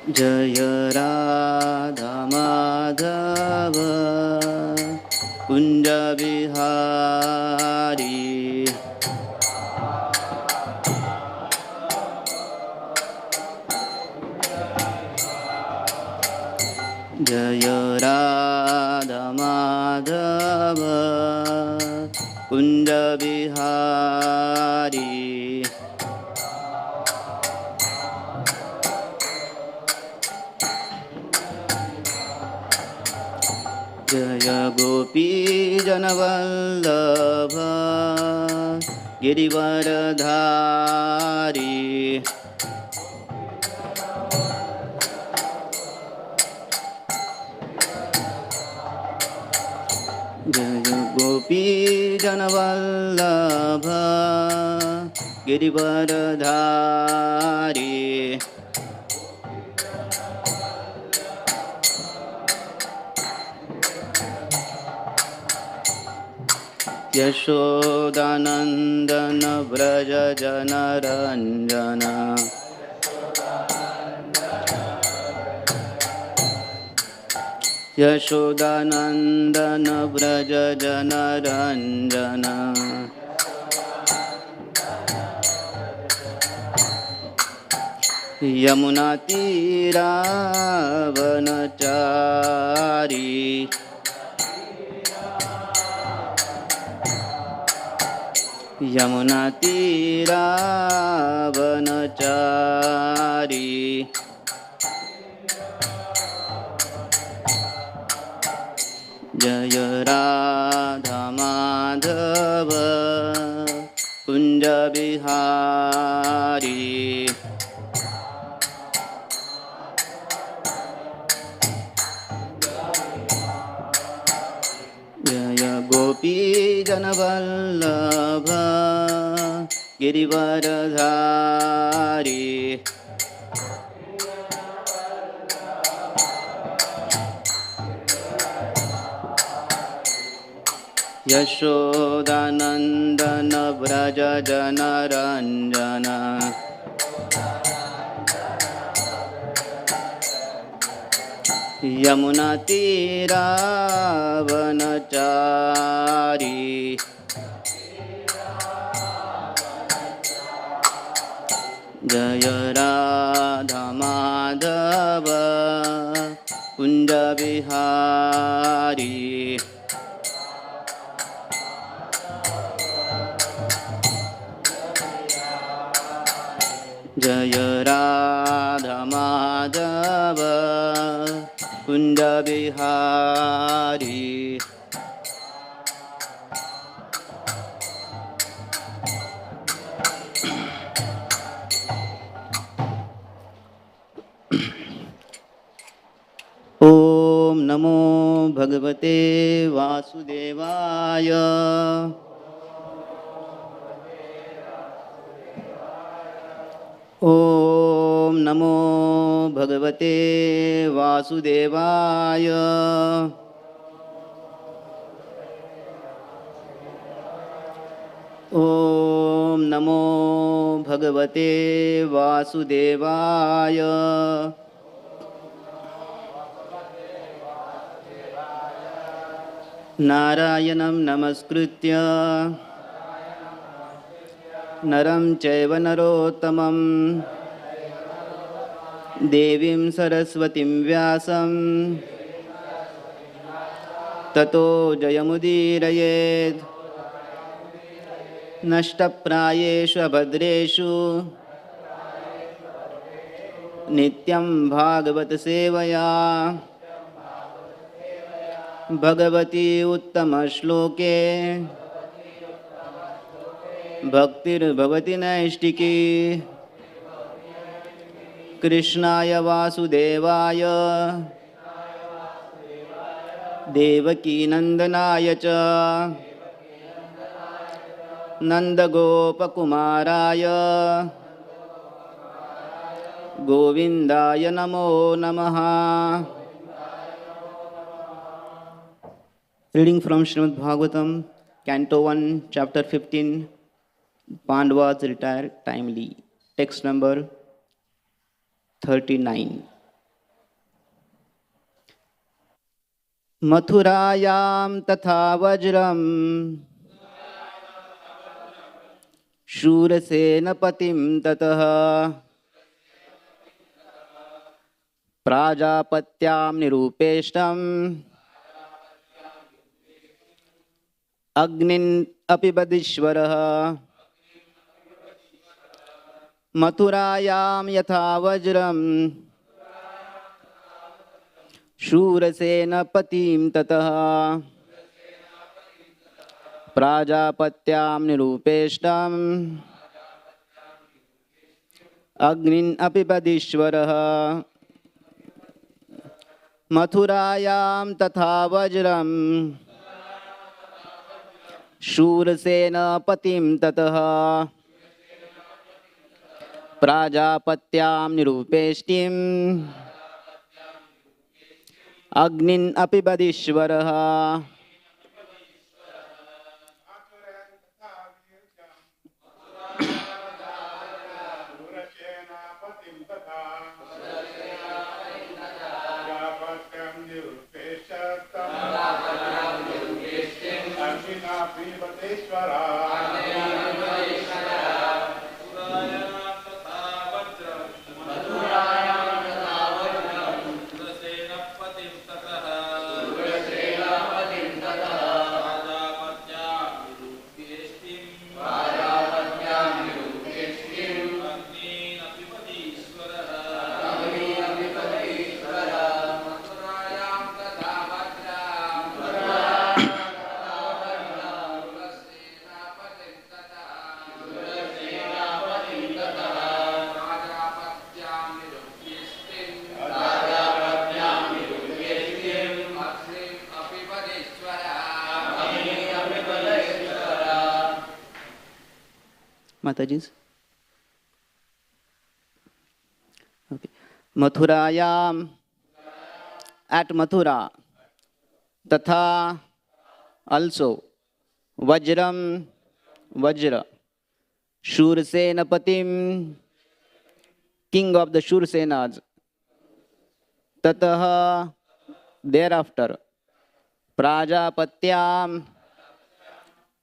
जय राधा माधव कुंज बिहारी जय राधा माधव कुंज बिहारी जय गोपी जनवल्लभ गिरिवरधारी जय गोपी जनवल्लभ गिरिवरधारी यशोदानंदन व्रज जनरंजन यशोदानंदन व्रज जनरंजन यमुना तीरावनचारी यमुना तीरावनचारी जय राधा माधव कुंज बिहारी जय गोपी जनवल्लभ गिरिवरधारी यशोदानंदन व्रज जनरंजन यमुना तीरावनचारी जय राधा माधव कुंज बिहारी जय राधा माधव कुंज बिहारी ओम नमो भगवते वासुदेवाय ओम नमो भगवते वासुदेवाय ओम नमो भगवते वासुदेवाय नारायणं नमस्कृत्य नरं चैव नरोत्तमं देवीं सरस्वतीं व्यासं ततो जयमुदीरयेत् नष्टप्रायेषु अभद्रेषु नित्यं भागवत सेवया भगवती उत्तमश्लोके भक्तिर्भवति नैष्टिकी कृष्णाय वासुदेवाय देवकीनन्दनाय च नन्दगोपकुमाराय गोविन्दाय नमो नमः। Reading from Srimad Bhagavatam, Canto 1, Chapter 15, Pandavas retire timely. Text number 39. मथुरायां तथा वज्रं शूरसेनपतिं ततः प्राजापत्यां निरूपेष्टम् अग्निन् अपि बदीश्वरः मथुरायां यथा वज्रं शूरसेनपतिं ततः प्राजापत्यां निरूपेष्टम् अग्निन् अपि बदीश्वरः मथुरायां तथा वज्रं शूरसेनपतिं ततः प्राजापत्यां निरूपेष्टिम् अग्निन् अपि बदीश्वरः Mataji's. Okay. Mathurayam, at Mathura, Tatha, also, Vajram, Vajra, Shursenapatim, king of the Shursenas, Tataha, thereafter, Prajapatyam,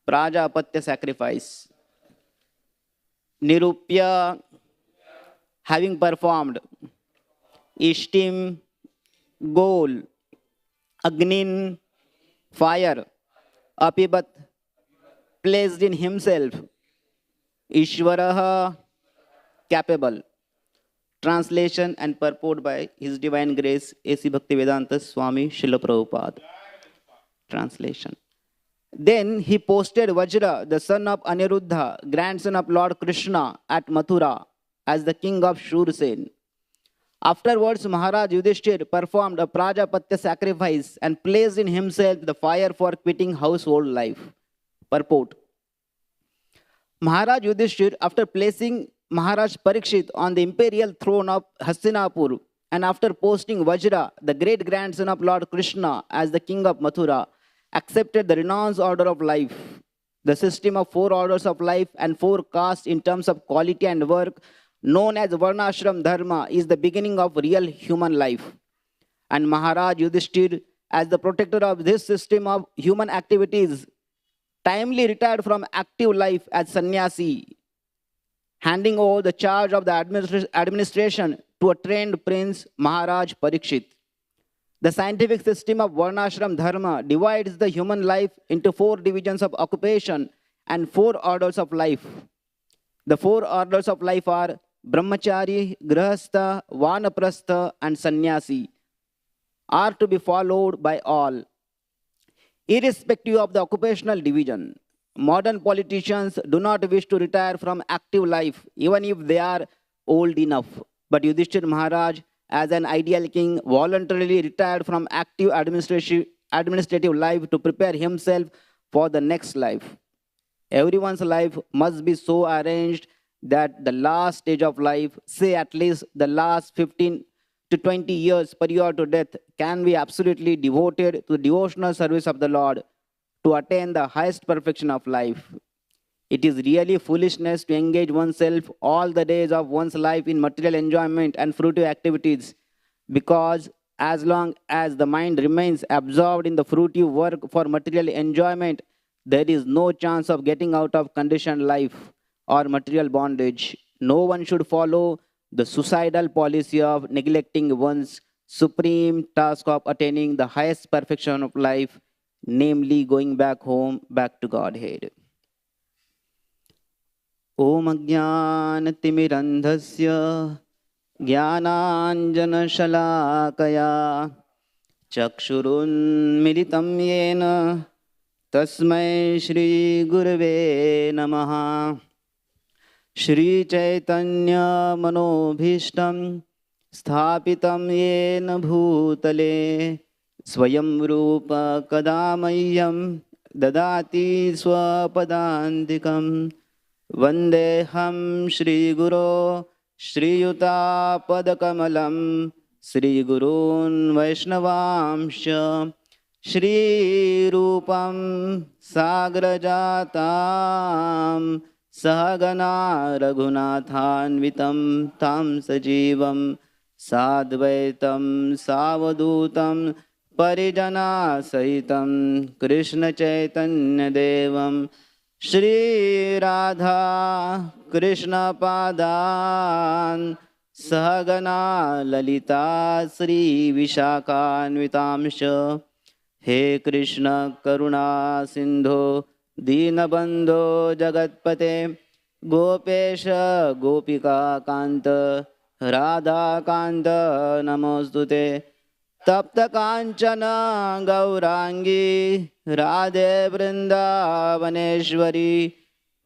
Prajapatya sacrifice. Nirupya, having performed, Ishtim, goal, Agnin, fire, Apibat, placed in himself, Ishvaraha, capable. Translation and purport by His Divine Grace, A.C. Bhaktivedanta Swami Srila Prabhupada. Translation. Then he posted Vajra, the son of Aniruddha, grandson of Lord Krishna, at Mathura as the king of Shursen. Afterwards, Maharaj Yudhishthir performed a Prajapatya sacrifice and placed in himself the fire for quitting household life. Purport. Maharaj Yudhishthir, after placing Maharaj Parikshit on the imperial throne of Hastinapur and after posting Vajra, the great grandson of Lord Krishna, as the king of Mathura, accepted the renounced order of life. The system of 4 orders of life and 4 castes in terms of quality and work, known as Varnashram Dharma, is the beginning of real human life. And Maharaj Yudhishthir, as the protector of this system of human activities, timely retired from active life as sannyasi, handing over the charge of the administration to a trained prince, Maharaj Parikshit. The scientific system of Varnashram Dharma divides the human life into 4 divisions of occupation and 4 orders of life. The 4 orders of life are Brahmachari, Grahastha, Vanaprastha, and Sannyasi, are to be followed by all, irrespective of the occupational division. Modern politicians do not wish to retire from active life, even if they are old enough. But Yudhishthir Maharaj, as an ideal king, voluntarily retired from active administrative life to prepare himself for the next life. Everyone's life must be so arranged that the last stage of life, say at least the last 15 to 20 years prior to death, can be absolutely devoted to the devotional service of the Lord to attain the highest perfection of life. It is really foolishness to engage oneself all the days of one's life in material enjoyment and fruitive activities, because as long as the mind remains absorbed in the fruitive work for material enjoyment, there is no chance of getting out of conditioned life or material bondage. No one should follow the suicidal policy of neglecting one's supreme task of attaining the highest perfection of life, namely going back home, back to Godhead. Om Ajnanatimirandhasya Jnananjanashalakaya Chakshurunmilitam Yena Tasmai Shri Gurave Namaha. Shri Chaitanya Manobhishtam Sthapitam Yena Bhutale Swayam Rupa Kadamayyam Dadati Swapadantikam Vandeham Shri Guru Shri Yuta Padakamalam Shri Gurun Vaishnavamsha Shri Rupam Sagrajatam Sahagana Raghunathanvitam Tam Sajivam Sadvaitam Savadutam Parijana Sahitam Krishna Chaitanya Devam Shri Radha Krishna Padan Sahagana Lalita Sri Vishakhanvitamsha He Krishna Karuna Sindho Dinabandho Jagatpate Gopesha Gopika Kanta Radha Kanta Namostute Tapta Kanchana Gaurangi Radhe Vrindavaneshwari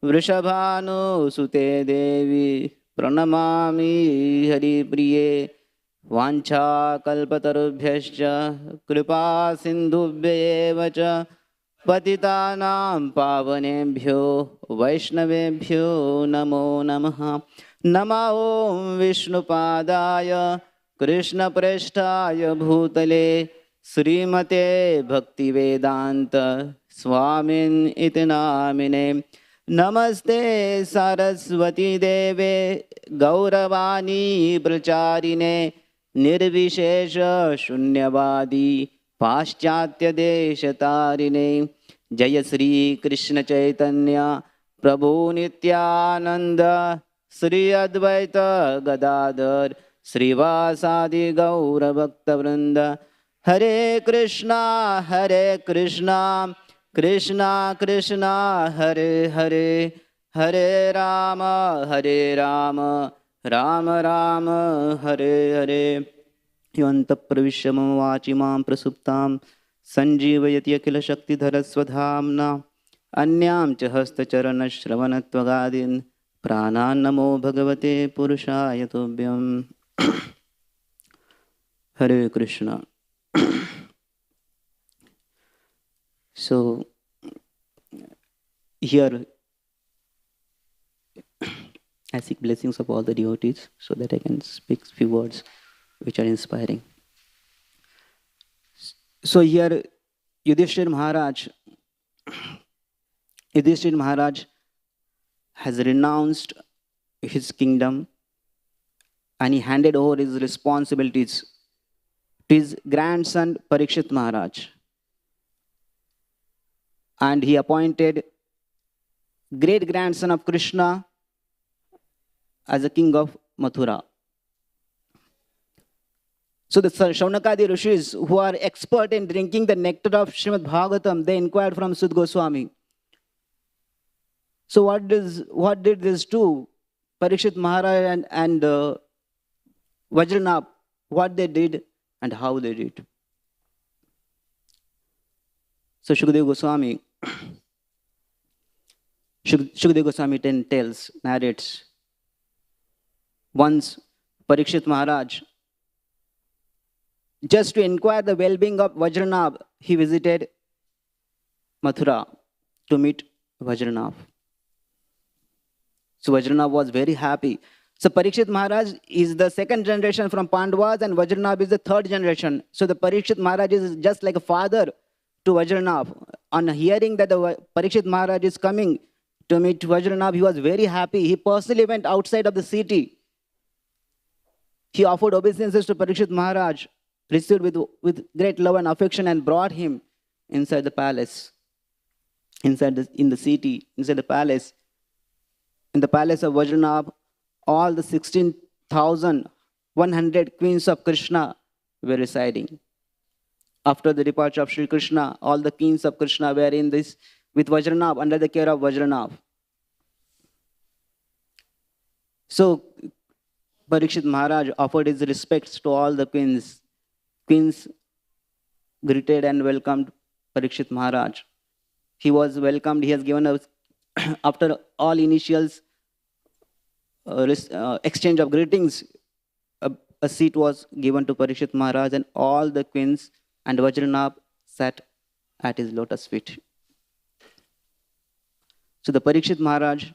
Vrishabhanu Sute Devi Pranamami Hari Priye Vancha Kalpatarubhyascha Kripa Sindhubhyeva cha Patitanam Pavanebhyo Vaishnavebhyo Namo Namaha. Nama Om Vishnupadaya Krishna Preshtaya Bhutale Srimate Bhaktivedanta Swamin iti namine. Namaste Saraswati Deve Gauravani Pracharine Nirvishesha Shunyavadi Paschatya Deshatarine. Jaya Sri Krishna Chaitanya Prabhu Nityananda Sri Advaita Gadadhar Srivasadi Gaura Bhakta Vrinda. Hare Krishna Krishna Krishna Hare Hare Hare Rama Rama Rama Hare Hare. Yanta pravishya mama vachimam prasuptam sanjivayati akila shakti dharaswadhamna anyam cha hasta charana shravanatvagadin pranan namo bhagavate purushaya tobhyam. Hare Krishna. So here I seek blessings of all the devotees so that I can speak few words which are inspiring. So here Yudhishthira Maharaj has renounced his kingdom and he handed over his responsibilities to his grandson Parikshit Maharaj. And he appointed great-grandson of Krishna as a king of Mathura. So the Shaunakadi Rishis, who are expert in drinking the nectar of Srimad Bhagavatam, they inquired from Sud Goswami. So what did this two, Parikshit Maharaj and Vajranabh, what they did and how they did? So Shukadeva Goswami narrates, once Parikshit Maharaj, just to inquire the well-being of Vajranabh, he visited Mathura to meet Vajranabh. So Vajranabh was very happy. So Parikshit Maharaj is the second generation from Pandavas and Vajranabh is the third generation. So the Parikshit Maharaj is just like a father to Vajranabh. On hearing that the Parikshit Maharaj is coming to meet Vajranabh, he was very happy. He personally went outside of the city. He offered obeisances to Parikshit Maharaj. received with great love and affection and brought him inside the palace, in the city, inside the palace. In the palace of Vajranabh, all the 16,100 queens of Krishna were residing. After the departure of Sri Krishna, all the queens of Krishna were in this with Vajranabh, under the care of Vajranabh. So Parikshit Maharaj offered his respects to all the queens. Queens greeted and welcomed Parikshit Maharaj. He was welcomed. He has given us, after all initials exchange of greetings, a seat was given to Parikshit Maharaj, and all the queens and Vajranabh sat at his lotus feet. So the Parikshit Maharaj,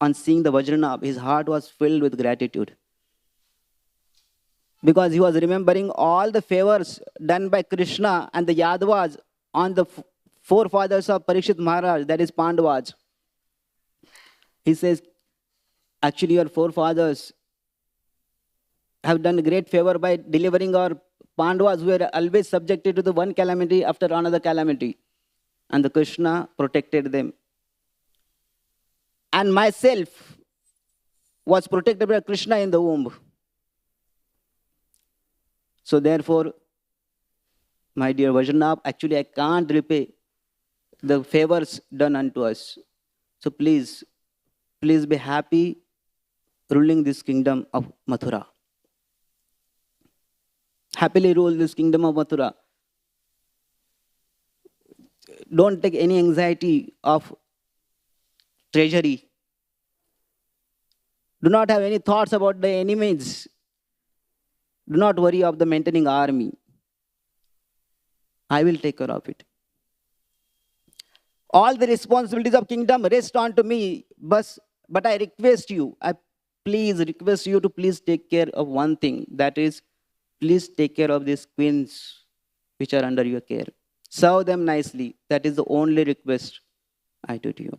on seeing the Vajranabh, his heart was filled with gratitude, because he was remembering all the favors done by Krishna and the Yadavas on the forefathers of Parikshit Maharaj, that is Pandavas. He says, actually your forefathers have done great favor by delivering our Pandavas, who were always subjected to the one calamity after another calamity. And the Krishna protected them. And myself was protected by Krishna in the womb. So therefore, my dear Vajranabh, actually I can't repay the favors done unto us. So please be happy ruling this kingdom of Mathura. Happily rule this kingdom of Mathura. Don't take any anxiety of treasury. Do not have any thoughts about the enemies. Do not worry of the maintaining army. I will take care of it. All the responsibilities of kingdom rest on to me, but I request you, I please request you to please take care of one thing, that is, please take care of these queens which are under your care. Serve them nicely. That is the only request I do to you.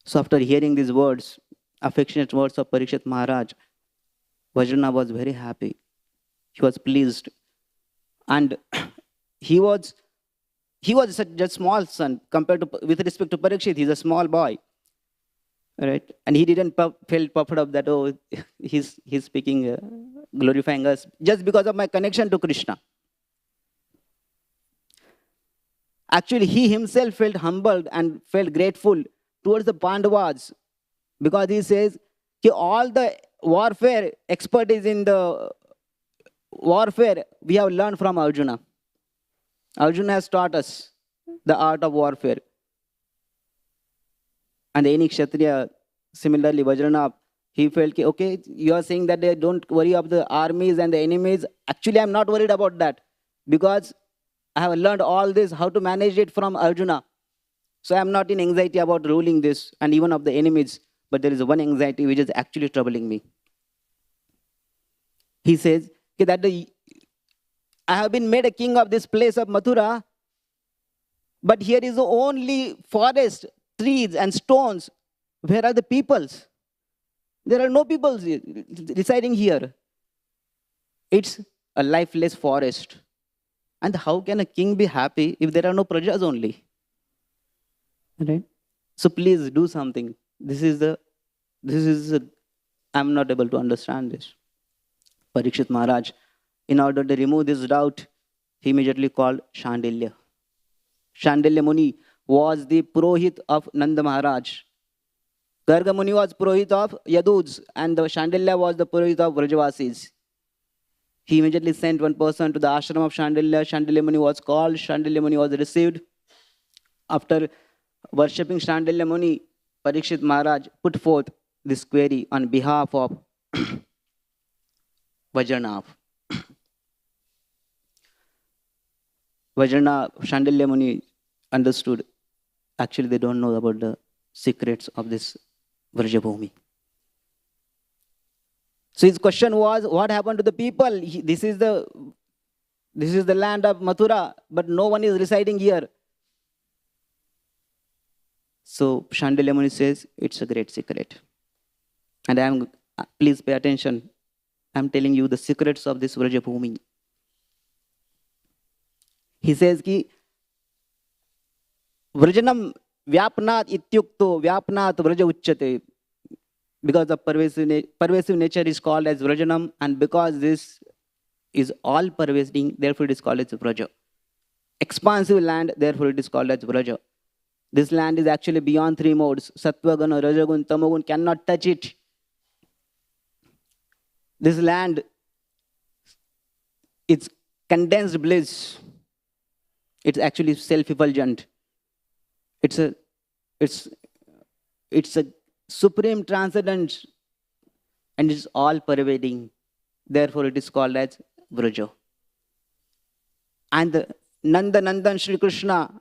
So after hearing these words, affectionate words of Parikshit Maharaj, Vajranabh was very happy. He was pleased. And he was such a small son compared to, with respect to Parikshit, he's a small boy. Right? And he didn't feel puffed up that, oh, he's speaking, glorifying us, just because of my connection to Krishna. Actually, he himself felt humbled and felt grateful towards the Pandavas, because he says, all the warfare expertise in the warfare we have learned from Arjuna. Arjuna has taught us the art of warfare. And any Kshatriya, similarly, Vajranabh, he felt, okay, you are saying that they don't worry of the armies and the enemies. Actually, I'm not worried about that, because I have learned all this, how to manage it from Arjuna. So I'm not in anxiety about ruling this and even of the enemies. But there is one anxiety which is actually troubling me. He says that I have been made a king of this place of Mathura, but here is the only forest, trees and stones. Where are the peoples? There are no people residing here. It's a lifeless forest. And how can a king be happy if there are no prajas only? Right? So please do something. I'm not able to understand this. Parikshit Maharaj, in order to remove this doubt, he immediately called Shandilya. Shandilya Muni was the Purohit of Nanda Maharaj. Garga Muni was Purohit of Yaduds, and the Shandilya was the Purohit of Vrajvasis. He immediately sent one person to the ashram of Shandilya. Shandilya Muni was called. Shandilya Muni was received. After worshipping Shandilya Muni, Parikshit Maharaj put forth this query on behalf of Vajranabh. Shandilya Muni understood. Actually, they don't know about the secrets of this Vrajbhumi. So his question was, what happened to the people? This is the land of Mathura, but no one is residing here. So Shandilya Muni says, it's a great secret. And please pay attention. I'm telling you the secrets of this Vrajbhumi. He says ki Vrajanam Vyapnat ityukto Vyapnat Vraja uchyate. Because the pervasive nature is called as Vrajanam, and because this is all pervading, therefore it is called as Vraja. Expansive land, therefore it is called as Vraja. This land is actually beyond three modes. Sattvagun, Rajagun, Tamagun cannot touch it. This land, it's condensed bliss. It's actually self-effulgent. It's a supreme transcendence, and it's all pervading. Therefore, it is called as Vraja. And the Nandan Shri Krishna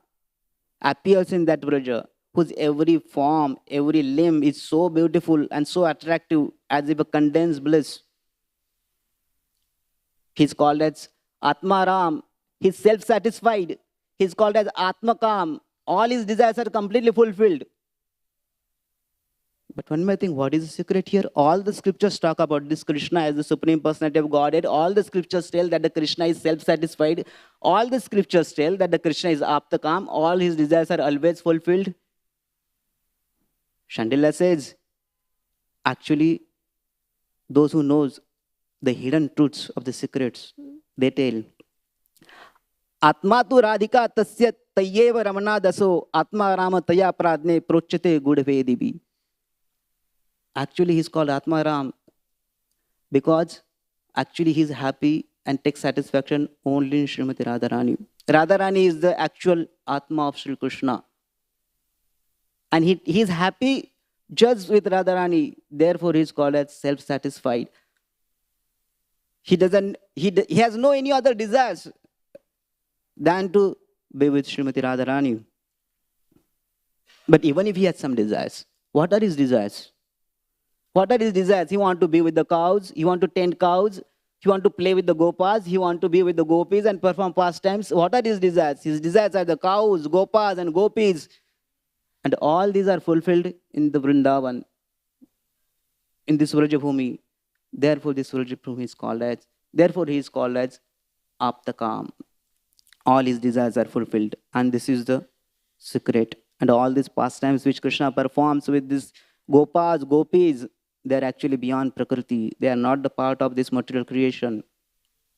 appears in that Vraja, whose every form, every limb is so beautiful and so attractive as if a condensed bliss. He's called as Atmaram. He's self-satisfied. He's called as Atmakam. All his desires are completely fulfilled. But one may think, what is the secret here? All the scriptures talk about this Krishna as the Supreme Personality of Godhead. All the scriptures tell that the Krishna is self-satisfied. All the scriptures tell that the Krishna is Aptakam. All his desires are always fulfilled. Chandila says, actually, those who knows the hidden truths of the secrets, they tell, Atma tu radhika tasya tayyeva ramana daso atma rama taya pradne prochate gudvedibi. Actually, he's called Atma Ram because actually he's happy and takes satisfaction only in Srimati Radharani. Radharani is the actual Atma of Sri Krishna. And he's happy just with Radharani. Therefore, he's called as self-satisfied. He has no any other desires than to be with Srimati Radharani. But even if he has some desires, what are his desires? What are his desires? He wants to be with the cows. He wants to tend cows. He wants to play with the gopas. He wants to be with the gopis and perform pastimes. What are his desires? His desires are the cows, gopas, and gopis. And all these are fulfilled in the Vrindavan, in this Vrajbhumi. Therefore, this Vrajbhumi is called as, therefore he is called as Aptakam. All his desires are fulfilled. And this is the secret. And all these pastimes which Krishna performs with these gopas, gopis, they are actually beyond Prakriti. They are not the part of this material creation.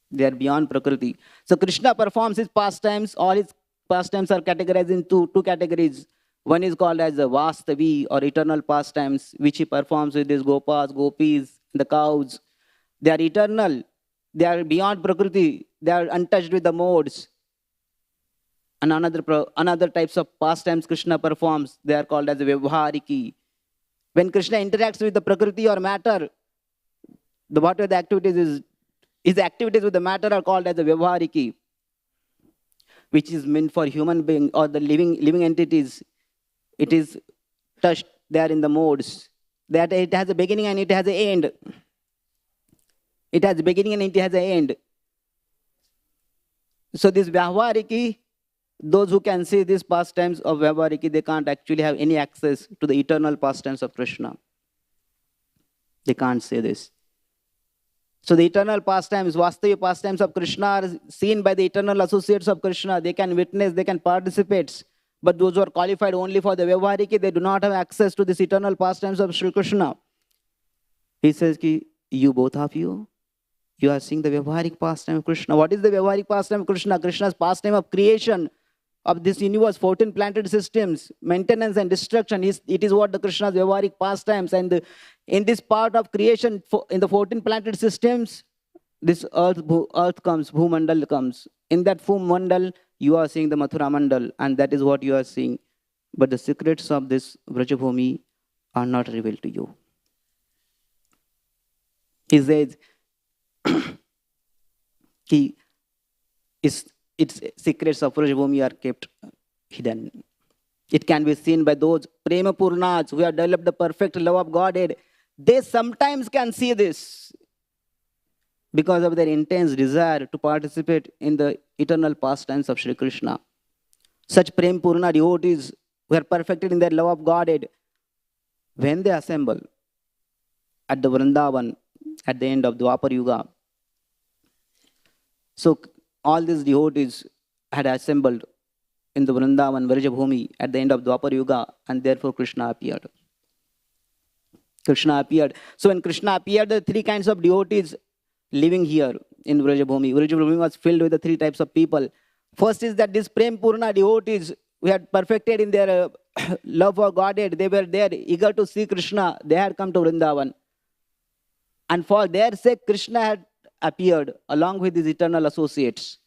They are beyond Prakriti. So Krishna performs his pastimes. All his pastimes are categorized into two categories. One is called as the Vastavi or eternal pastimes, which he performs with his gopas, gopis, the cows. They are eternal. They are beyond Prakriti. They are untouched with the modes. And another types of pastimes Krishna performs, they are called as the Vyavhariki. When Krishna interacts with the Prakriti or matter, whatever the activities is, his activities with the matter are called as the Vyavhariki, which is meant for human being or the living entities. It is touched there in the modes. That it has a beginning and it has an end. It has a beginning and it has an end. So this Vyavhariki, those who can see these pastimes of Vyavhariki, they can't actually have any access to the eternal pastimes of Krishna. They can't say this. So the eternal pastimes, Vastavi pastimes of Krishna are seen by the eternal associates of Krishna. They can witness, they can participate. But those who are qualified only for the Vyavhariki, they do not have access to this eternal pastimes of Sri Krishna. He says, you both of you are seeing the Vyavharik pastime of Krishna. What is the Vyavharik pastime of Krishna? Krishna's pastime of creation of this universe, 14 planted systems, maintenance and destruction. It is what the Krishna's Vyavharik pastimes. And in this part of creation, in the 14 planted systems, this earth comes, Bhumandal comes. In that Bhumandal, you are seeing the Mathura Mandal, and that is what you are seeing. But the secrets of this Vrajbhumi are not revealed to you. He says, its secrets of Vrajbhumi are kept hidden. It can be seen by those Prema Purnas who have developed the perfect love of Godhead. They sometimes can see this because of their intense desire to participate in the eternal pastimes of Sri Krishna. Such Prema Purna devotees who are perfected in their love of Godhead, when they assemble at the Vrindavan, at the end of Dwapar Yuga. So all these devotees had assembled in the Vrindavan, Vrajbhumi at the end of Dwapar Yuga, and therefore Krishna appeared. Krishna appeared. So when Krishna appeared, the three kinds of devotees living here in Vrajbhumi. Vrajbhumi was filled with the three types of people. First is that these Prem Purna devotees who had perfected in their love for Godhead, they were there eager to see Krishna. They had come to Vrindavan. And for their sake, Krishna had appeared along with his eternal associates.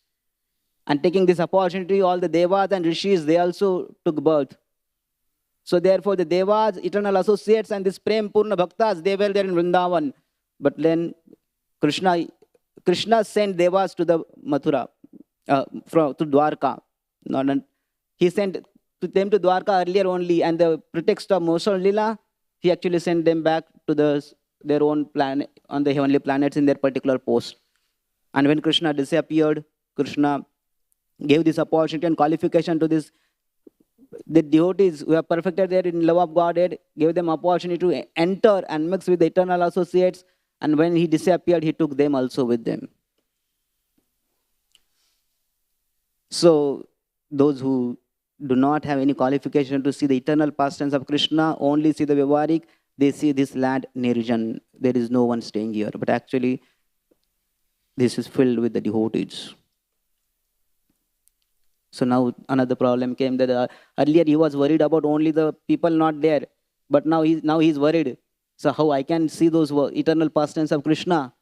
And taking this opportunity, all the Devas and Rishis, they also took birth. So therefore, the Devas, eternal associates, and this Prem Purna Bhaktas, they were there in Vrindavan. But then Krishna sent Devas to the Mathura, to Dwarka. He sent them to Dwarka earlier only, and the pretext of Mosal Lila, he actually sent them back to their own planet, on the heavenly planets in their particular post. And when Krishna disappeared, Krishna gave this opportunity and qualification to the devotees who have perfected there in love of Godhead, gave them opportunity to enter and mix with the eternal associates. And when he disappeared, he took them also with them. So those who do not have any qualification to see the eternal pastimes of Krishna, only see the Vyavaharik, they see this land Nirjan. There is no one staying here. But actually, this is filled with the devotees. So now another problem came that earlier he was worried about only the people not there. But now he's worried. So how I can see those eternal pastimes of Krishna?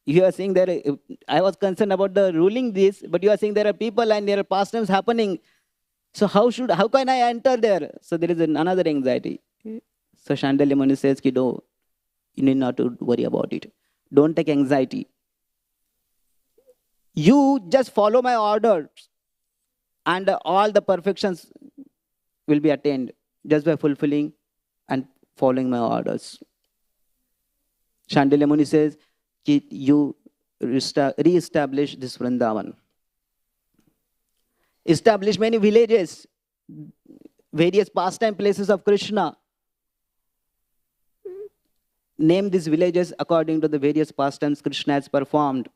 You are saying there, I was concerned about the ruling this, but you are saying there are people and there are pastimes happening. So how can I enter there? So there is another anxiety. So Shandalya Muni says, you need not to worry about it. Don't take anxiety. You just follow my orders and all the perfections will be attained just by fulfilling and following my orders. Shandalya Muni says, you re-establish this Vrindavan. Establish many villages, various pastime places of Krishna. Name these villages according to the various pastimes Krishna has performed.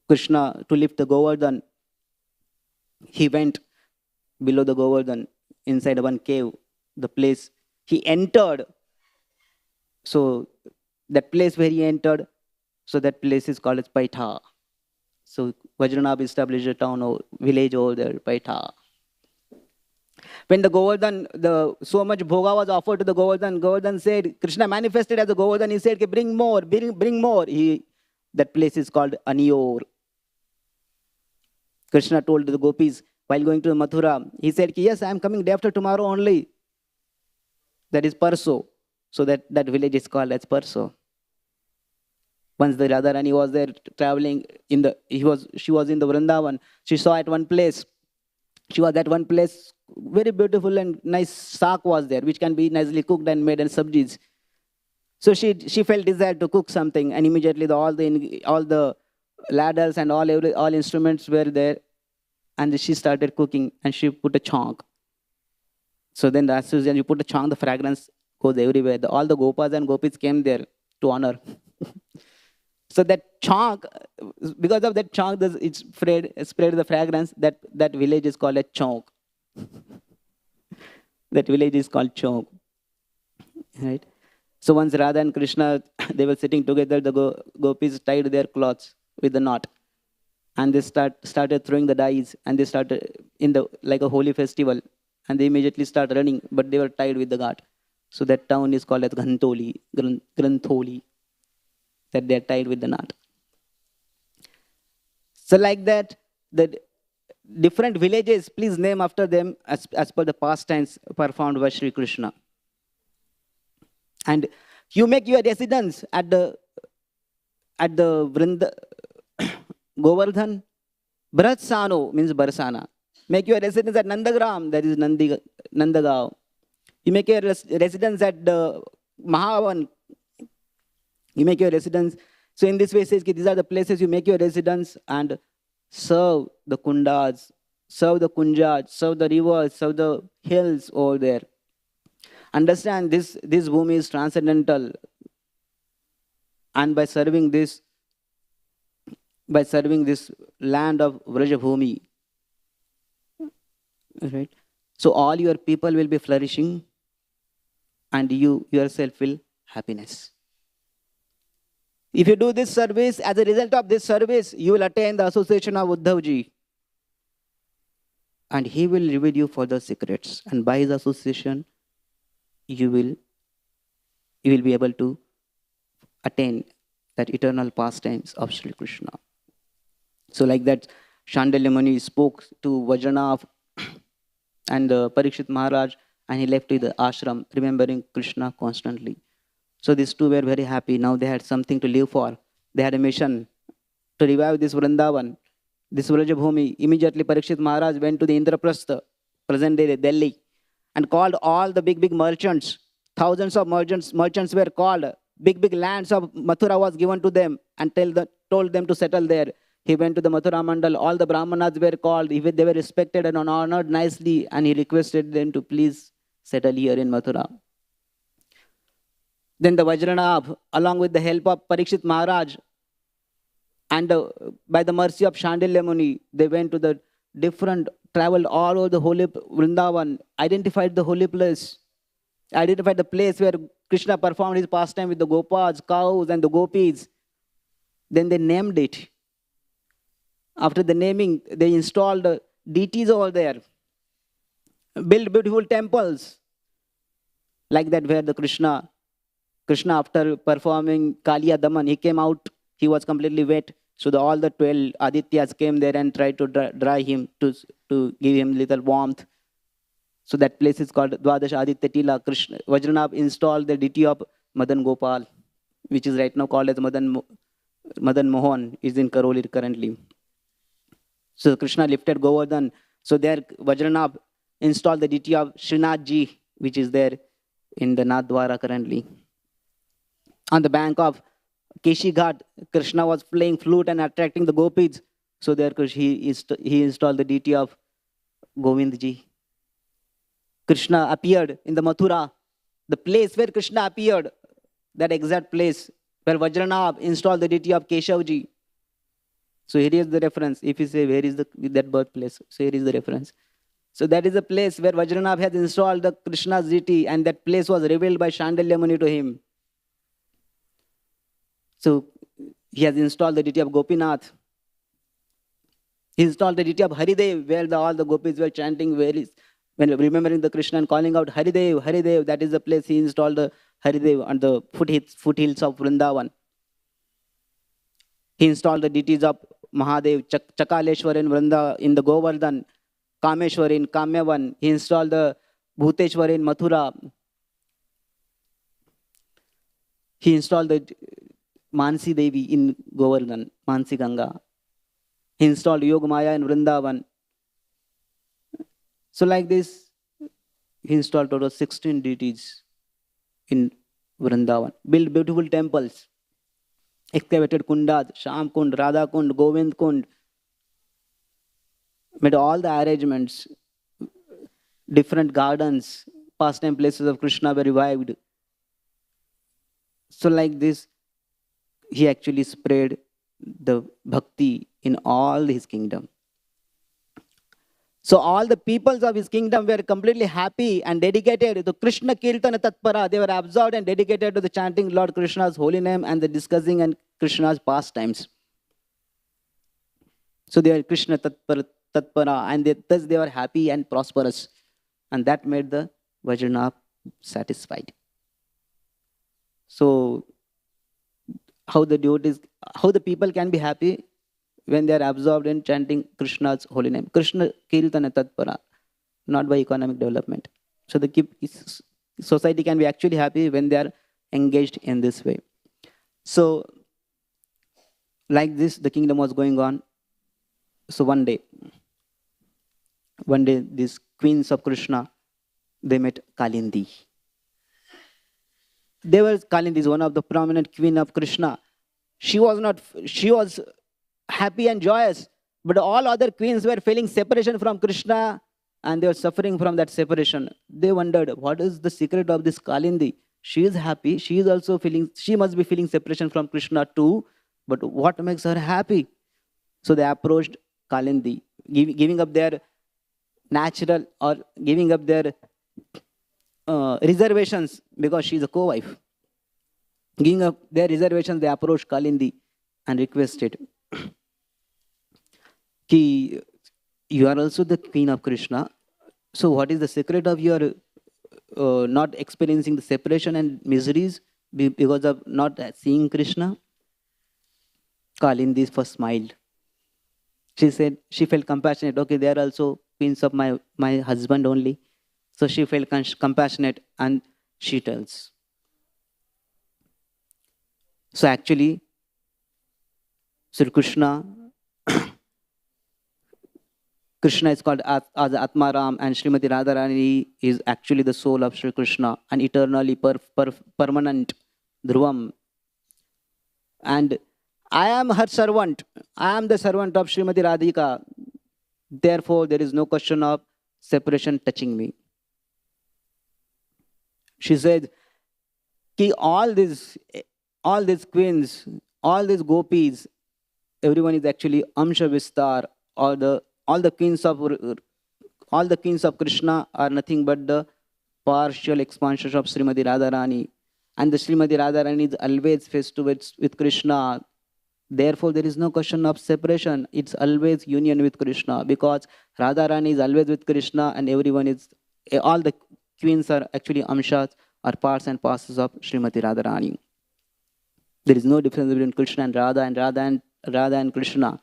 Krishna, to lift the Govardhan, he went below the Govardhan, inside one cave, the place he entered. So that place where he entered, so that place is called as Paitha. So Vajranabh established a town or village over there, Paitha. When the Govardhan, so much bhoga was offered to the Govardhan, Govardhan said, Krishna manifested as the Govardhan, he said, bring more, bring more. That place is called Aniyor. Krishna told the gopis while going to Mathura, he said, yes, I am coming day after tomorrow only. That is Parso. So that village is called as Parso. Once the Radharani was there traveling, she was in the Vrindavan. She saw at one place, very beautiful and nice saak was there, which can be nicely cooked and made in sabjis. So she felt desire to cook something, and immediately all the ladders and all instruments were there, and she started cooking, and she put a chonk. So then as soon as you put a chonk, the fragrance goes everywhere. All the gopas and gopis came there to honor. So that chonk, because of that chonk, it spread the fragrance. That village is called a chonk. That village is called chonk. Right? So once Radha and Krishna, they were sitting together, the gopis tied their cloths with the knot. And they started throwing the dice, and they started like a holy festival. And they immediately start running, but they were tied with the knot. So that town is called as Grantholi, that they are tied with the knot. So like that, the different villages, please name after them as per the pastimes performed by Sri Krishna. And you make your residence at the Govardhan. Bratsano means Barsana. Make your residence at Nandagram, that is Nandagaon. You make your residence at the Mahavan. You make your residence. So in this way, it says these are the places you make your residence and serve the kundas, serve the kunjas, serve the rivers, serve the hills over there. Understand this bhumi is transcendental. And by serving this land of Vrajbhumi, right? So all your people will be flourishing, and you yourself will happiness. If you do this service, as a result of this service, you will attain the association of Uddhavji. And he will reveal you further secrets. And by his association, you will be able to attain that eternal pastimes of Sri Krishna. So like that, Shandilya Muni spoke to Vajranath and Parikshit Maharaj, and he left to the ashram, remembering Krishna constantly. So these two were very happy. Now they had something to live for. They had a mission to revive this Vrindavan, this Vrajbhumi. Immediately Parikshit Maharaj went to the Indraprastha, present day Delhi, and called all the big merchants. Thousands of merchants were called. Big lands of Mathura was given to them, and told them to settle there. He went to the Mathura Mandal. All the Brahmanas were called. They were respected and honored nicely, and he requested them to please settle here in Mathura. Then the Vajranath, along with the help of Parikshit Maharaj, and by the mercy of Shandilya Muni, they went to traveled all over the holy Vrindavan, identified the holy place, identified the place where Krishna performed his pastime with the Gopas, cows, and the gopis. Then they named it. After the naming, they installed deities over there, built beautiful temples, like that where the Krishna after performing Kaliya Daman, he came out, he was completely wet. So all the 12 Adityas came there and tried to dry him, to give him little warmth. So that place is called Dwadash Aditya Tila. Vajranath installed the deity of Madan Gopal, which is right now called as Madan Mohan, is in Karoli currently. So Krishna lifted Govardhan. So there Vajranath installed the deity of Srinath Ji, which is there in the Nathdwara currently. On the bank of Keshi Ghat, Krishna was playing flute and attracting the gopis. So there he installed the deity of Govindji. Krishna appeared in the Mathura, the place where Krishna appeared, that exact place where Vajranath installed the deity of Keshavji. So here is the reference. If you say, where is that birthplace? So here is the reference. So that is the place where Vajranath has installed the Krishna's deity, and that place was revealed by Shandilya Muni to him. So he has installed the deity of Gopinath. He installed the deity of Haridev, where all the gopis were chanting, when remembering the Krishna and calling out Haridev, Haridev. That is the place he installed the Haridev on the foothills of Vrindavan. He installed the deities of Mahadev, Chakaleshwar in the Govardhan, Kameshwar in Kamyavan. He installed the Bhuteshwar in Mathura. He installed the Mansi Devi in Govardhan, Mansi Ganga. He installed Yogamaya in Vrindavan. So like this, he installed total 16 deities in Vrindavan. Built beautiful temples, excavated kundas, Sham Kund, Radha Kund, Govind Kund. Made all the arrangements, different gardens, pastime places of Krishna were revived. So like this, he actually spread the bhakti in all his kingdom. So all the peoples of his kingdom were completely happy and dedicated to Krishna Kirtana Tatpara. They were absorbed and dedicated to the chanting Lord Krishna's holy name and the discussing and Krishna's pastimes. So they were Krishna Tatpara, and thus they were happy and prosperous. And that made the Vajranath satisfied. So how the people can be happy when they are absorbed in chanting Krishna's holy name. Krishna Kirtana Tatpara, not by economic development. So the society can be actually happy when they are engaged in this way. So like this, the kingdom was going on. So one day, these queens of Krishna, they met Kalindi. Kalindi is one of the prominent queen of Krishna. She was happy and joyous, but all other queens were feeling separation from Krishna, and they were suffering from that separation. They wondered, what is the secret of this Kalindi? she is happy. She is also feeling, she must be feeling separation from Krishna too. But what makes her happy? So they approached Kalindi, giving up their natural or giving up their reservations because she is a co-wife. Giving up their reservations, they approached Kalindi and requested, Ki, you are also the queen of Krishna. So what is the secret of your not experiencing the separation and miseries because of not seeing Krishna? Kalindi first smiled. She said, she felt compassionate. Okay, they are also queens of my husband only. So she felt compassionate and she tells. So actually, Sri Krishna, Krishna is called as Atmaram, and Srimati Radharani is actually the soul of Sri Krishna, and eternally permanent Dhruvam. And I am her servant. I am the servant of Srimati Radhika. Therefore, there is no question of separation touching me. She said, Ki all these queens, all these gopis, everyone is actually Amsha Vistar, or all the queens of Krishna are nothing but the partial expansion of Srimati Radharani. And the Srimati Radharani is always face to face with Krishna. Therefore, there is no question of separation. It's always union with Krishna, because Radharani is always with Krishna, and everyone is, all the queens are actually Amshas, are parts and parcels of Srimati Radharani. There is no difference between Krishna and Radha, and Radha and Krishna.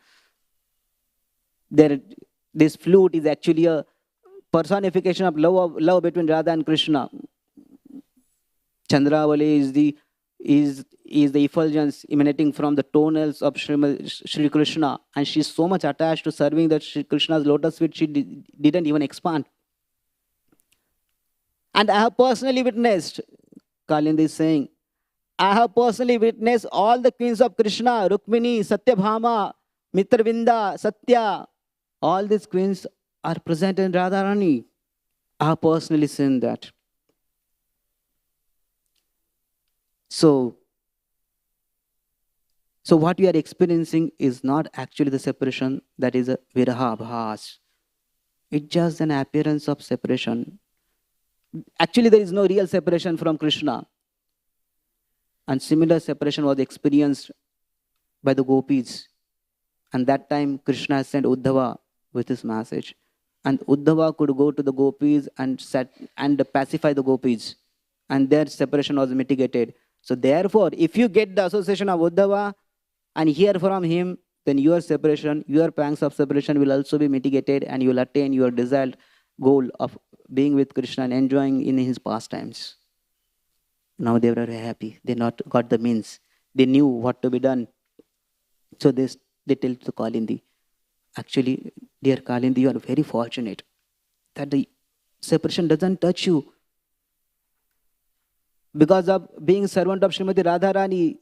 This flute is actually a personification of love between Radha and Krishna. Chandravali is the effulgence emanating from the tonals of Sri Krishna, and she is so much attached to serving that Sri Krishna's lotus feet, she didn't even expand. And I have personally witnessed, Kalindi is saying, I have personally witnessed all the queens of Krishna, Rukmini, Satyabhama, Mitravinda, Satya, all these queens are present in Radharani. I have personally seen that. So what you are experiencing is not actually the separation, that is a viraha bhas. It's just an appearance of separation. Actually, there is no real separation from Krishna. And similar separation was experienced by the gopis. And that time, Krishna sent Uddhava with his message. And Uddhava could go to the gopis and pacify the gopis. And their separation was mitigated. So therefore, if you get the association of Uddhava and hear from him, then your separation, your pangs of separation will also be mitigated, and you will attain your desired goal of being with Krishna and enjoying in his pastimes. Now they were very happy. They not got the means. They knew what to be done. So they tell to Kalindi, actually, dear Kalindi, you are very fortunate that the separation doesn't touch you. Because of being servant of Srimati Radharani,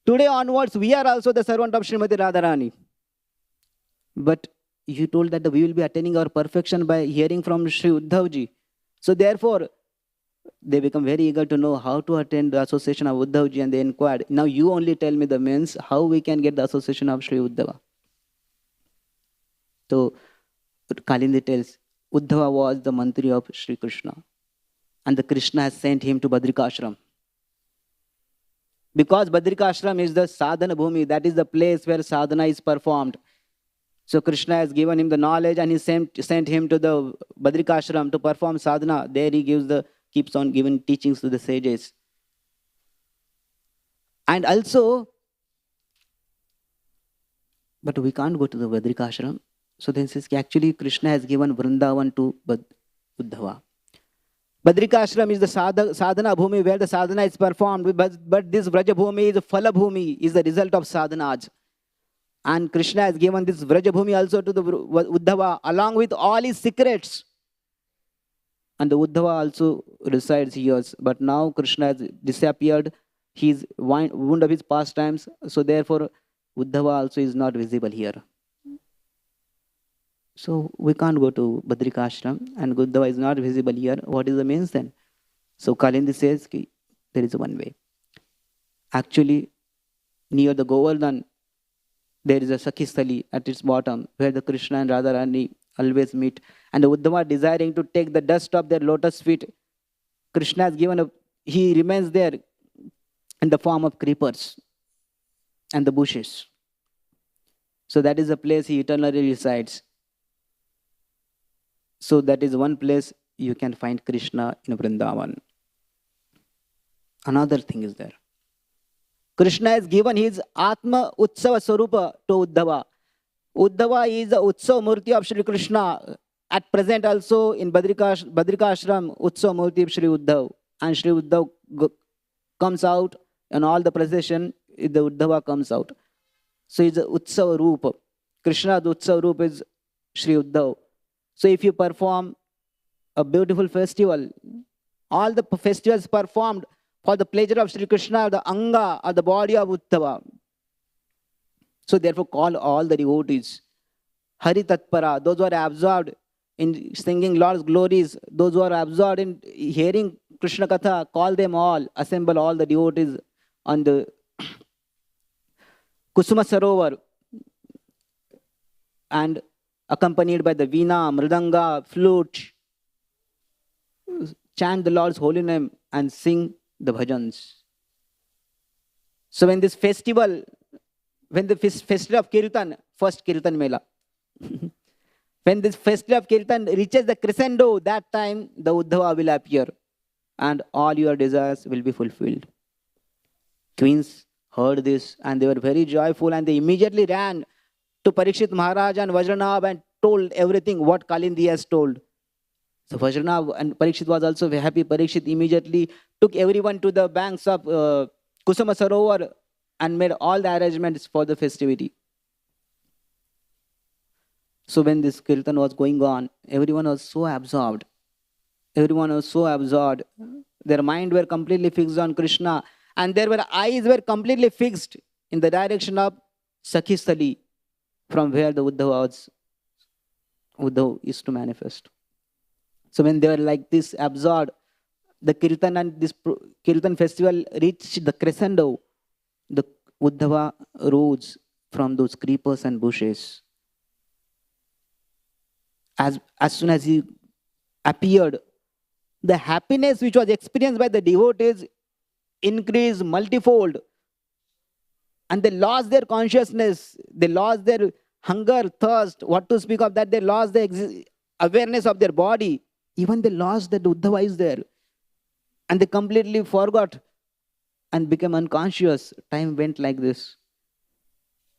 today onwards, we are also the servant of Srimati Radharani. But you told that we will be attaining our perfection by hearing from Sri Uddhavji. So therefore, they become very eager to know how to attain the association of Uddhavji, and they inquired, now you only tell me the means, how we can get the association of Sri Uddhava. So Kalindi tells, Uddhava was the mantri of Sri Krishna. And the Krishna has sent him to Badrikashram. Because Badrikashram is the sadhana bhumi, that is the place where sadhana is performed. So Krishna has given him the knowledge, and he sent him to the Badrikashram to perform sadhana. There he keeps on giving teachings to the sages. And also, but we can't go to the Badrikashram. So then says, actually Krishna has given Vrindavan to Uddhava. Badrikashram is the sadhana bhumi where the sadhana is performed, but this Vrajbhumi is a phala bhumi, is the result of sadhanas. And Krishna has given this Vrajbhumi also to the Uddhava along with all his secrets. And the Uddhava also resides here. But now Krishna has disappeared. He is wound of his pastimes. So therefore, Uddhava also is not visible here. So we can't go to Badrikashram, and Uddhava is not visible here. What is the means then? So Kalindi says, there is one way. Actually, near the Govardhan, there is a Sakhistali at its bottom, where the Krishna and Radharani always meet. And the Uddhava, desiring to take the dust of their lotus feet, Krishna has given he remains there in the form of creepers and the bushes. So that is the place he eternally resides. So that is one place you can find Krishna in Vrindavan. Another thing is there. Krishna has given his Atma Utsava Swarupa to Uddhava. Uddhava is the Utsav Murti of Shri Krishna. At present also in Badrikashram, Utsav Murti of Shri Uddhav. And Shri Uddhav comes out and all the procession, the Uddhava comes out. So it's a Utsav Rupa. Krishna's Utsav Rupa is Shri Uddhav. So if you perform a beautiful festival, all the festivals performed for the pleasure of Shri Krishna, the Anga or the body of Uddhava. So therefore call all the devotees Hari Tatpara, those who are absorbed in singing Lord's glories, those who are absorbed in hearing Krishna Katha, call them all, assemble all the devotees on the Kusuma Sarovar and accompanied by the Veena, Mridanga, flute, chant the Lord's holy name and sing the bhajans. So when this festival, when the festival of Kirtan, first Kirtan Mela, when this festival of Kirtan reaches the crescendo, that time the Uddhava will appear and all your desires will be fulfilled. Queens heard this and they were very joyful and they immediately ran to Parikshit Maharaj and Vajranabh and told everything what Kalindi has told. So Vajranabh and Parikshit was also very happy. Parikshit immediately took everyone to the banks of Kusuma Sarovar and made all the arrangements for the festivity. So when this kirtan was going on, everyone was so absorbed. Everyone was so absorbed. Their mind were completely fixed on Krishna and their eyes were completely fixed in the direction of Sakhistali, from where the Uddhava is to manifest. So when they were like this absorbed, the Kirtan and this Kirtan festival reached the crescendo. The Uddhava rose from those creepers and bushes. As soon as he appeared, the happiness which was experienced by the devotees increased multifold. And they lost their consciousness. They lost their hunger, thirst. What to speak of that? They lost the awareness of their body. Even they lost that Uddhava is there. And they completely forgot and became unconscious. Time went like this.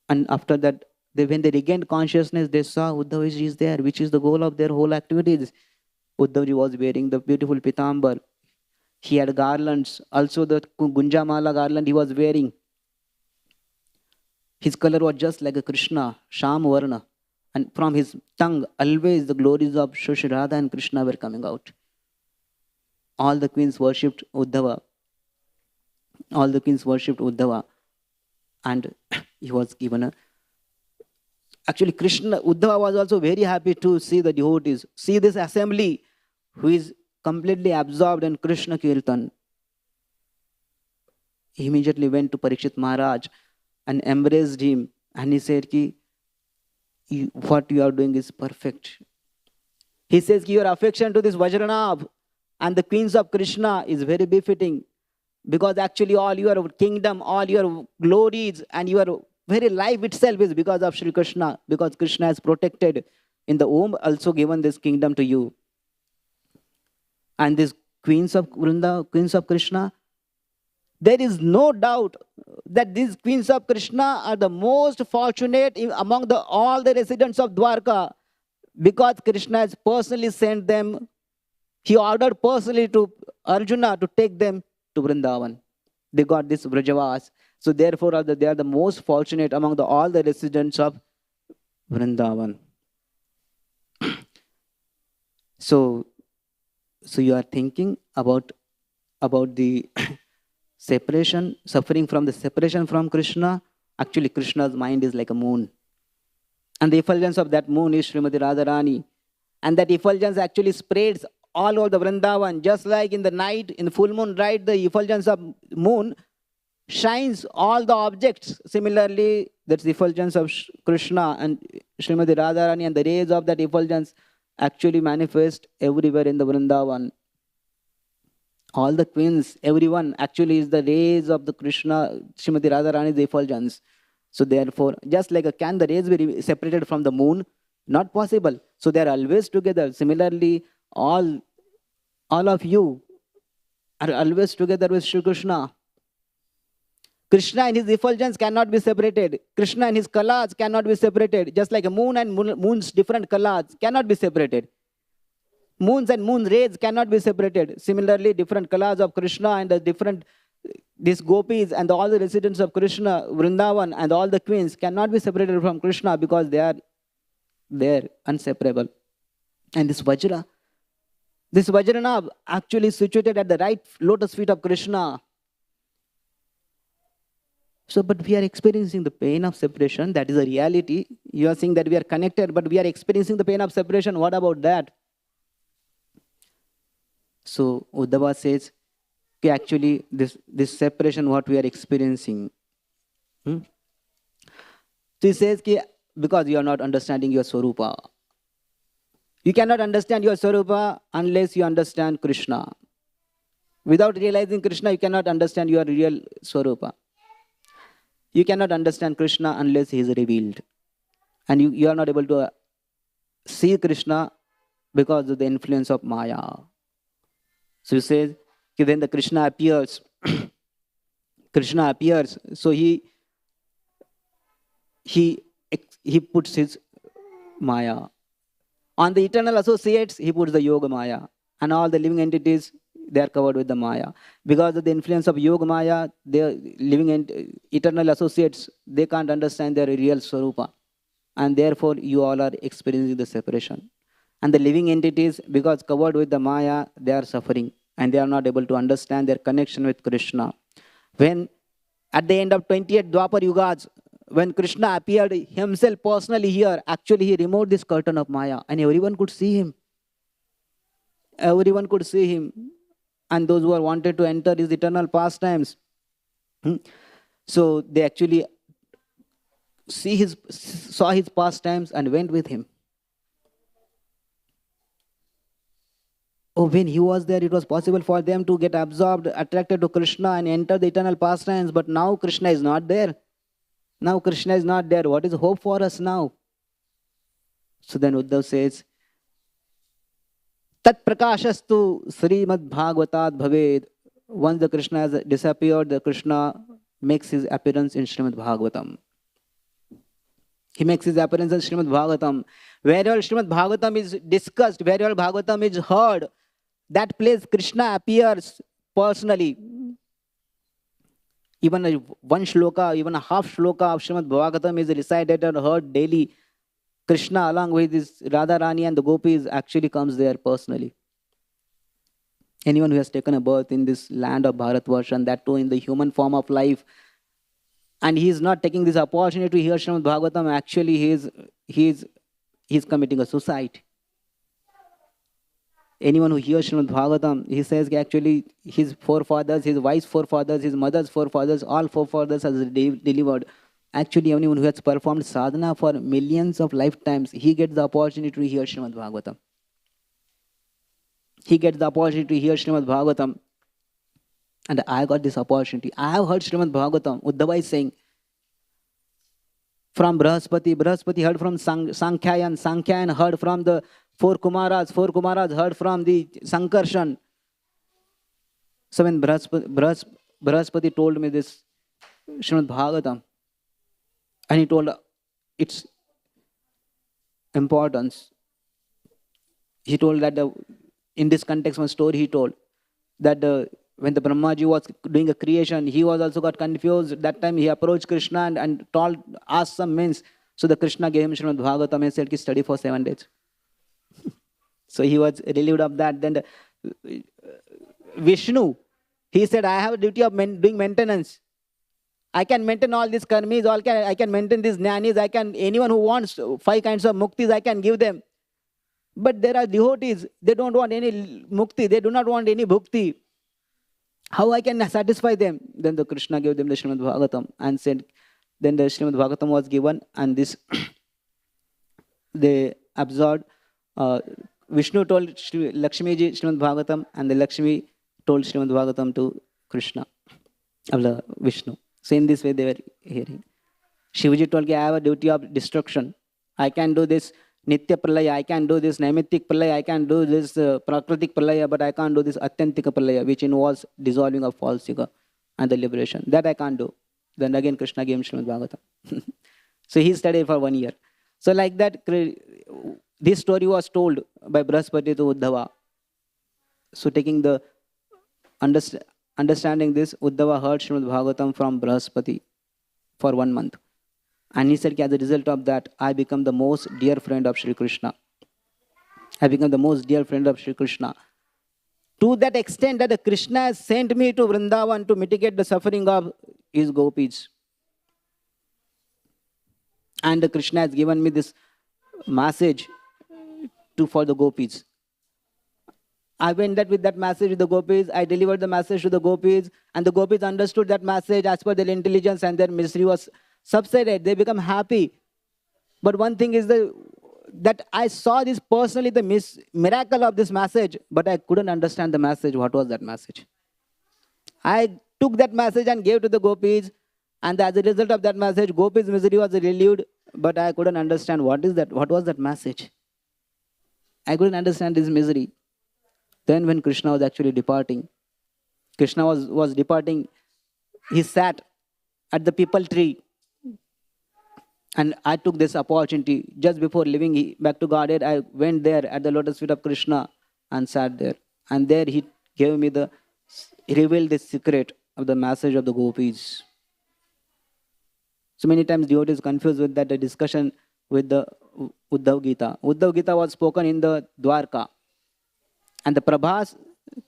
And after that, when they regained consciousness, they saw Uddhava is there, which is the goal of their whole activities. Uddhava was wearing the beautiful pitambar. He had garlands. Also the Gunjamala garland he was wearing. His color was just like a Krishna, Sham Varna. And from his tongue, always the glories of Shri Radha and Krishna were coming out. All the queens worshipped Uddhava. All the queens worshipped Uddhava. And he was given a... Actually, Uddhava was also very happy to see the devotees, see this assembly who is completely absorbed in Krishna Kirtan. He immediately went to Parikshit Maharaj and embraced him. And he said, what you are doing is perfect. He says, your affection to this Vajranabh and the queens of Krishna is very befitting. Because actually all your kingdom, all your glories and your very life itself is because of Shri Krishna. Because Krishna has protected in the womb, also given this kingdom to you. And these queens of Vrinda, queens of Krishna, there is no doubt that these queens of Krishna are the most fortunate among all the residents of Dwarka, because Krishna has personally sent them. He ordered personally to Arjuna to take them to Vrindavan. They got this Vrajavas. So therefore, they are the most fortunate among all the residents of Vrindavan. So you are thinking about the separation, suffering from the separation from Krishna. Actually, Krishna's mind is like a moon. And the effulgence of that moon is Srimati Radharani. And that effulgence actually spreads all over the Vrindavan, just like in the night, in the full moon night, the effulgence of moon shines all the objects. Similarly, that's the effulgence of Krishna and Srimati Radharani, and the rays of that effulgence actually manifest everywhere in the Vrindavan. All the queens, everyone actually is the rays of the Krishna, Srimati Radharani's effulgence. So therefore, just like can the rays be separated from the moon? Not possible. So they are always together. Similarly, all of you are always together with Shri Krishna. Krishna and his effulgence cannot be separated. Krishna and his colors cannot be separated. Just like a moon and moon's different colors cannot be separated. Moons and moon rays cannot be separated. Similarly, different colors of Krishna and the different, these gopis and all the residents of Krishna, Vrindavan and all the queens cannot be separated from Krishna because they are there, inseparable. And this Vajranab actually situated at the right lotus feet of Krishna. So, but we are experiencing the pain of separation. That is a reality. You are saying that we are connected, but we are experiencing the pain of separation. What about that? So, Uddhava says, okay, actually, this separation, what we are experiencing. So, he says, because you are not understanding your Swarupa. You cannot understand your Swarupa unless you understand Krishna. Without realizing Krishna, you cannot understand your real Swarupa. You cannot understand Krishna unless he is revealed. And you are not able to see Krishna because of the influence of Maya. So he says, then the Krishna appears. Krishna appears. So he puts his Maya. On the eternal associates, he puts the Yoga Maya. And all the living entities, they are covered with the Maya. Because of the influence of Yoga Maya, the living eternal associates, they can't understand their real Swarupa. And therefore, you all are experiencing the separation. And the living entities, because covered with the Maya, they are suffering. And they are not able to understand their connection with Krishna. When, at the end of 28th Dwapar Yugas, when Krishna appeared himself personally here, actually he removed this curtain of Maya. And everyone could see him. Everyone could see him. And those who are wanted to enter his eternal pastimes. So they actually saw his pastimes and went with him. Oh, when he was there, it was possible for them to get absorbed, attracted to Krishna and enter the eternal pastimes. But now Krishna is not there. Now Krishna is not there. What is hope for us now? So then Uddhav says, Tat prakashastu Srimad Bhagavatat bhaved. Once the Krishna has disappeared, the Krishna makes his appearance in Srimad Bhagavatam. He makes his appearance in Srimad Bhagavatam. Wherever Srimad Bhagavatam is discussed, wherever Bhagavatam is heard, that place Krishna appears personally. Even one shloka, even a half shloka of Srimad Bhagavatam is recited or heard daily. Krishna along with his Radharani and the gopis actually comes there personally. Anyone who has taken a birth in this land of Bharatvarsha, and that too in the human form of life, and he is not taking this opportunity to hear Srimad Bhagavatam, actually he is committing a suicide. Anyone who hears Srimad Bhagavatam, he says actually his forefathers, his wife's forefathers, his mother's forefathers, all forefathers has delivered. Actually, anyone who has performed sadhana for millions of lifetimes, he gets the opportunity to hear Srimad Bhagavatam. He gets the opportunity to hear Srimad Bhagavatam. And I got this opportunity. I have heard Srimad Bhagavatam. Uddhava is saying, from Brahaspati, Brahaspati heard from Sankhyayan, Sankhyayan heard from the four Kumaras heard from the Sankarshan. So when Brahaspati told me this Srimad Bhagavatam, and he told its importance, he told that in this context, one story he told, that when the Brahmaji was doing a creation, he was also got confused. That time he approached Krishna and asked some means. So the Krishna gave him Srimad Bhagavatam and said, study for 7 days. So he was relieved of that. Then Vishnu, he said, I have a duty of doing maintenance. I can maintain all these karmis, I can maintain these jnanis, anyone who wants 5 kinds of muktis, I can give them. But there are devotees, they don't want any mukti, they do not want any bhukti. How I can satisfy them? Then the Krishna gave them the Srimad Bhagavatam and said, then the Srimad Bhagavatam was given, and this they absorbed. Vishnu told Lakshmi ji Srimad Bhagavatam, and the Lakshmi told Srimad Bhagavatam to Krishna, Vishnu. So in this way they were hearing. Shivaji told, I have a duty of destruction. I can do this Nitya Pralaya, I can do this Naimittik Pralaya, I can do this Prakritik Pralaya, but I can't do this Atyantika Pralaya, which involves dissolving of false ego and the liberation. That I can't do. Then again Krishna gave him Srimad Bhagavatam. So he studied for 1 year. So like that, this story was told by Brahaspati to Uddhava. So taking the understanding this, Uddhava heard Srimad Bhagavatam from Brahaspati for 1 month. And he said, as a result of that, I become the most dear friend of Sri Krishna. I become the most dear friend of Sri Krishna. To that extent that Krishna has sent me to Vrindavan to mitigate the suffering of his gopis. And Krishna has given me this message for the gopis. I went with that message to the gopis. I delivered the message to the gopis, and the gopis understood that message as per their intelligence, and their misery was subsided. They become happy. But one thing is that I saw this personally, the miracle of this message, but I couldn't understand the message. What was that message? I took that message and gave to the gopis, and as a result of that message, gopis' misery was relieved, but I couldn't understand what is that. What was that message? I couldn't understand this misery. Then when Krishna was actually departing, Krishna was departing, he sat at the peepal tree. And I took this opportunity. Just before leaving back to Godhead, I went there at the lotus feet of Krishna and sat there. And there he gave me he revealed the secret of the message of the gopis. So many times devotees confused with that, the discussion with the Uddhav Gita. Uddhav Gita was spoken in the Dwarka. And the Prabhas,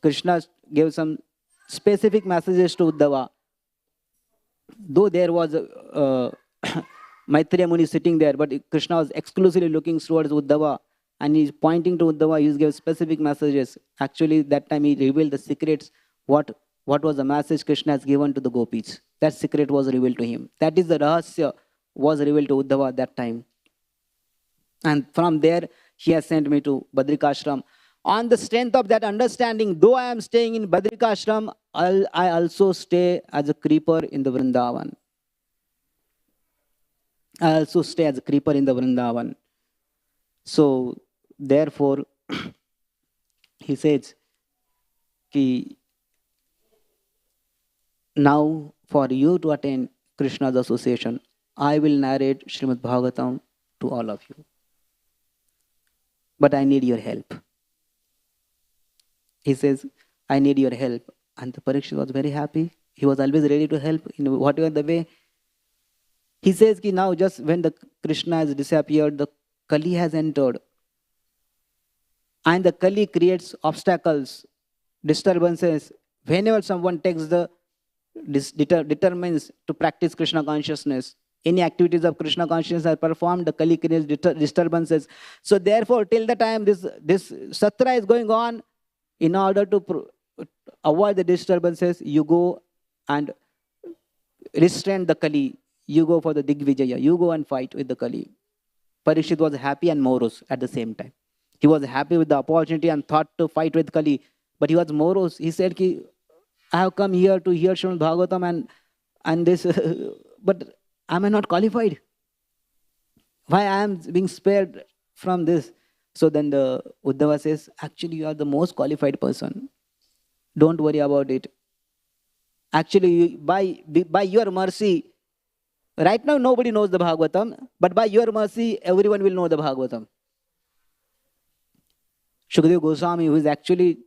Krishna gave some specific messages to Uddhava. Though there was Maitreya Muni sitting there, but Krishna was exclusively looking towards Uddhava, and he's pointing to Uddhava. He gave specific messages. Actually, that time he revealed the secrets. What was the message Krishna has given to the gopis? That secret was revealed to him. That is the rahasya was revealed to Uddhava at that time. And from there, he has sent me to Badrikashram. On the strength of that understanding, though I am staying in Badrikashram, I also stay as a creeper in the Vrindavan. I also stay as a creeper in the Vrindavan. So, therefore, he says, now for you to attain Krishna's association, I will narrate Srimad Bhagavatam to all of you. But I need your help. He says, I need your help. And the Parikshit was very happy. He was always ready to help in whatever the way. He says, now just when the Krishna has disappeared, the Kali has entered. And the Kali creates obstacles, disturbances. Whenever someone takes determines to practice Krishna consciousness, any activities of Krishna consciousness are performed, the Kali creates disturbances. So therefore, till the time this Satra is going on, in order to avoid the disturbances, you go and restrain the Kali. You go for the Digvijaya. You go and fight with the Kali. Parikshit was happy and morose at the same time. He was happy with the opportunity and thought to fight with Kali. But he was morose. He said, I have come here to hear Srimad Bhagavatam and this, but am I not qualified? Why I am being spared from this? So then the Uddhava says, actually you are the most qualified person. Don't worry about it. Actually, by your mercy, right now nobody knows the Bhagavatam, but by your mercy, everyone will know the Bhagavatam. Shukadeva Goswami, who is actually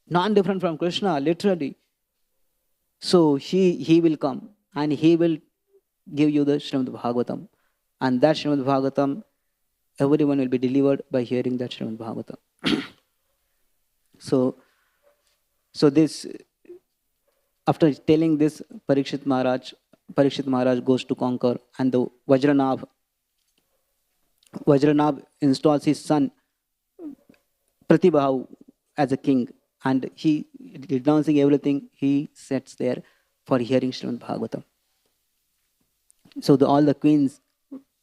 non-different from Krishna, literally. So he will come and he will give you the Srimad Bhagavatam. And that Srimad Bhagavatam, everyone will be delivered by hearing that Srimad Bhagavatam. So this, after telling this, Parikshit Maharaj goes to conquer, and the Vajranabh installs his son Pratibhav as a king, and he, renouncing everything, he sits there for hearing Srimad Bhagavatam. So all the queens,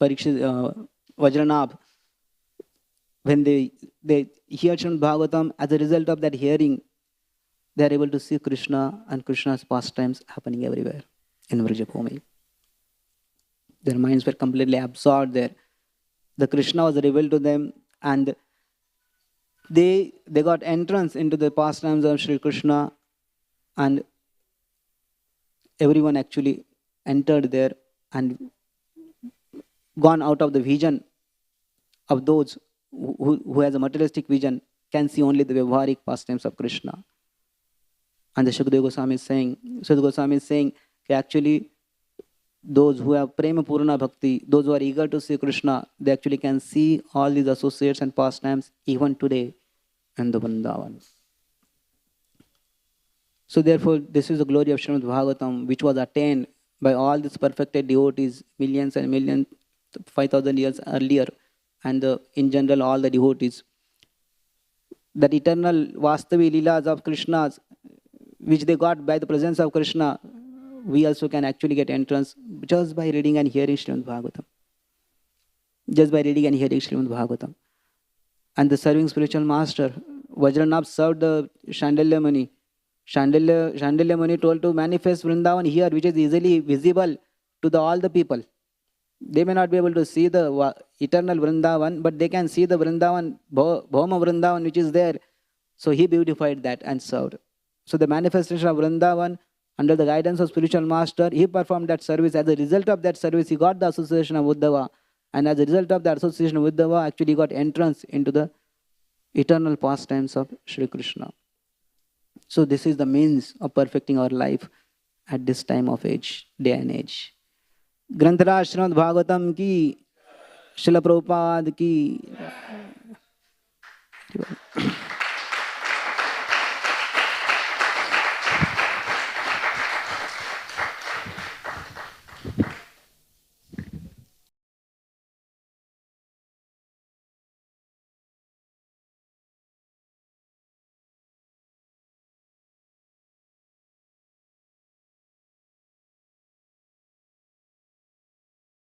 Parikshit, Vajranabh, when they hear Srimad Bhagavatam, as a result of that hearing, they are able to see Krishna and Krishna's pastimes happening everywhere in Vrajbhumi. Their minds were completely absorbed there. The Krishna was revealed to them, and they got entrance into the pastimes of Sri Krishna, and everyone actually entered there and gone out of the vision of those who has a materialistic vision, can see only the Vyavaharik pastimes of Krishna. And the Sukadeva Goswami is saying, actually, those who have Prema Purna Bhakti, those who are eager to see Krishna, they actually can see all these associates and pastimes even today in the Vrindavan. So therefore, this is the glory of Srimad Bhagavatam, which was attained by all these perfected devotees, millions and millions, 5,000 years earlier, and in general, all the devotees. That eternal Vastavi Leelas of Krishna's, which they got by the presence of Krishna, we also can actually get entrance just by reading and hearing Srimad Bhagavatam. Just by reading and hearing Srimad Bhagavatam. And the serving spiritual master, Vajranabh served the Shandalya Muni. Shandalya Muni told to manifest Vrindavan here, which is easily visible to all the people. They may not be able to see the eternal Vrindavan, but they can see the Vrindavan, Bhoma Vrindavan, which is there. So he beautified that and served. So the manifestation of Vrindavan, under the guidance of spiritual master, he performed that service. As a result of that service, he got the association of Uddhava. And as a result of the association of Uddhava, actually got entrance into the eternal pastimes of Sri Krishna. So this is the means of perfecting our life at this time of age, day and age. Granthara Srimad Bhagavatam ki, Srila Prabhupada ki.